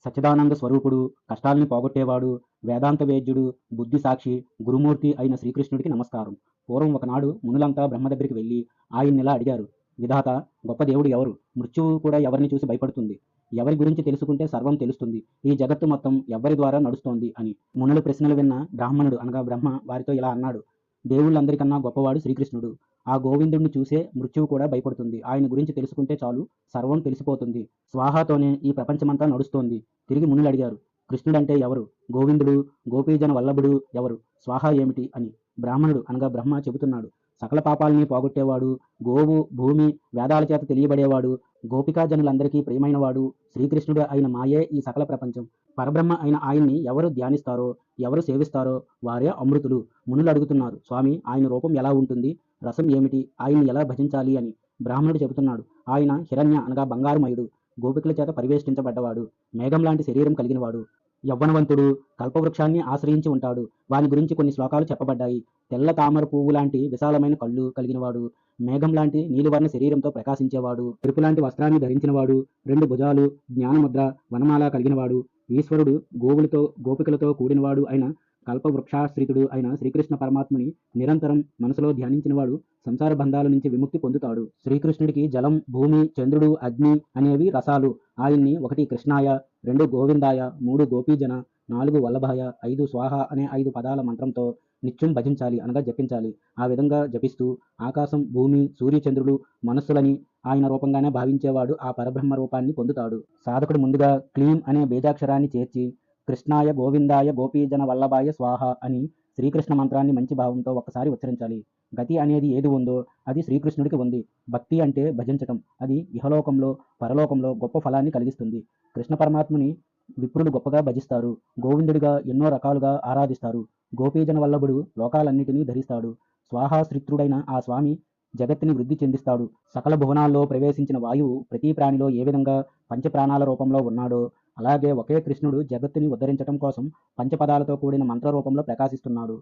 సచ్చిదానంద స్వరూపుడు, కష్టాల్ని పోగొట్టేవాడు, వేదాంత వేద్యుడు, బుద్ధి సాక్షి, గురుమూర్తి అయిన శ్రీకృష్ణుడికి నమస్కారం. పూర్వం ఒకనాడు మునులంతా బ్రహ్మ దగ్గరికి వెళ్ళి ఆయన్నిలా అడిగారు. విధాత, గొప్ప దేవుడు ఎవరు? మృత్యువు కూడా ఎవరిని చూసి భయపడుతుంది? ఎవరి గురించి తెలుసుకుంటే సర్వం తెలుస్తుంది? ఈ జగత్తు మొత్తం ఎవ్వరి ద్వారా నడుస్తోంది అని. మునుల ప్రశ్నలు విన్న బ్రాహ్మణుడు అనగా బ్రహ్మ వారితో ఇలా అన్నాడు. దేవుళ్ళందరికన్నా గొప్పవాడు శ్రీకృష్ణుడు. ఆ గోవిందుడిని చూసే మృత్యువు కూడా భయపడుతుంది. ఆయన గురించి తెలుసుకుంటే చాలు సర్వం తెలిసిపోతుంది. స్వాహాతోనే ఈ ప్రపంచమంతా నడుస్తోంది. తిరిగి మునులు అడిగారు, కృష్ణుడంటే ఎవరు? గోవిందుడు, గోపీజన వల్లభుడు ఎవరు? స్వాహ ఏమిటి అని. బ్రాహ్మణుడు అనగా బ్రహ్మ చెబుతున్నాడు. సకల పాపాలని పోగొట్టేవాడు, గోవు భూమి వేదాల చేత తెలియబడేవాడు, గోపికాజనులందరికీ ప్రియమైనవాడు శ్రీకృష్ణుడు అయిన మాయే ఈ సకల ప్రపంచం. పరబ్రహ్మ అయిన ఆయన్ని ఎవరు ధ్యానిస్తారో, ఎవరు సేవిస్తారో వారే అమృతులు. మునులు అడుగుతున్నారు, స్వామి ఆయన రూపం ఎలా ఉంటుంది? రసం ఏమిటి? ఆయన్ని ఎలా భజించాలి అని. బ్రాహ్మణుడు చెబుతున్నాడు, ఆయన హిరణ్య అనగా బంగారుమయుడు, గోపికల చేత పరివేష్టించబడ్డవాడు, మేఘం లాంటి శరీరం కలిగినవాడు, యవ్వనవంతుడు, కల్పవృక్షాన్ని ఆశ్రయించి ఉంటాడు. వాని గురించి కొన్ని శ్లోకాలు చెప్పబడ్డాయి. తెల్ల తామర పువ్వు లాంటి విశాలమైన కళ్ళు కలిగినవాడు, మేఘం లాంటి నీలివర్ణ శరీరంతో ప్రకాశించేవాడు, ఎరుపు లాంటి వస్త్రాన్ని ధరించినవాడు, 2 భుజాలు, జ్ఞానముద్ర, వనమాల కలిగినవాడు, ఈశ్వరుడు, గోవులతో గోపికలతో కూడినవాడు అయిన కల్పవృక్షాశ్రితుడు అయిన శ్రీకృష్ణ పరమాత్మని నిరంతరం మనసులో ధ్యానించినవాడు సంసార బంధాల నుంచి విముక్తి పొందుతాడు. శ్రీకృష్ణుడికి జలం, భూమి, చంద్రుడు, అగ్ని అనేవి రసాలు. ఆయన్ని 1 కృష్ణాయ, 2 గోవిందాయ, 3 గోపీజన, 4 వల్లభాయ, 5 స్వాహ అనే 5 పదాల మంత్రంతో నిత్యం భజించాలి అనగా జపించాలి. ఆ విధంగా జపిస్తూ ఆకాశం, భూమి, సూర్యచంద్రులు మనస్సులని ఆయన రూపంగానే భావించేవాడు ఆ పరబ్రహ్మ రూపాన్ని పొందుతాడు. సాధకుడు ముందుగా క్లీం అనే బీజాక్షరాన్ని చేర్చి కృష్ణాయ గోవిందాయ గోపీజన వల్లభాయ స్వాహ అని శ్రీకృష్ణ మంత్రాన్ని మంచి భావంతో ఒక్కసారి ఉచ్చరించాలి. గతి అనేది ఏది ఉందో అది శ్రీకృష్ణుడికి ఉంది. భక్తి అంటే భజించటం. అది ఇహలోకంలో పరలోకంలో గొప్ప ఫలాన్ని కలిగిస్తుంది. కృష్ణ పరమాత్మని విప్రులు గొప్పగా భజిస్తారు. గోవిందుడిగా ఎన్నో రకాలుగా ఆరాధిస్తారు. గోపీజన వల్లభుడు లోకాలన్నిటినీ ధరిస్తాడు. స్వాహాశ్రిత్రుడైన ఆ స్వామి జగత్తుని వృద్ధి చెందిస్తాడు. సకల భువనాల్లో ప్రవేశించిన వాయువు ప్రతి ప్రాణిలో ఏ విధంగా పంచప్రాణాల రూపంలో ఉన్నాడో అలాగే ఒకే కృష్ణుడు జగత్తుని ఉద్ధరించటం కోసం పంచపదాలతో కూడిన మంత్ర రూపంలో ప్రకాశిస్తున్నాడు.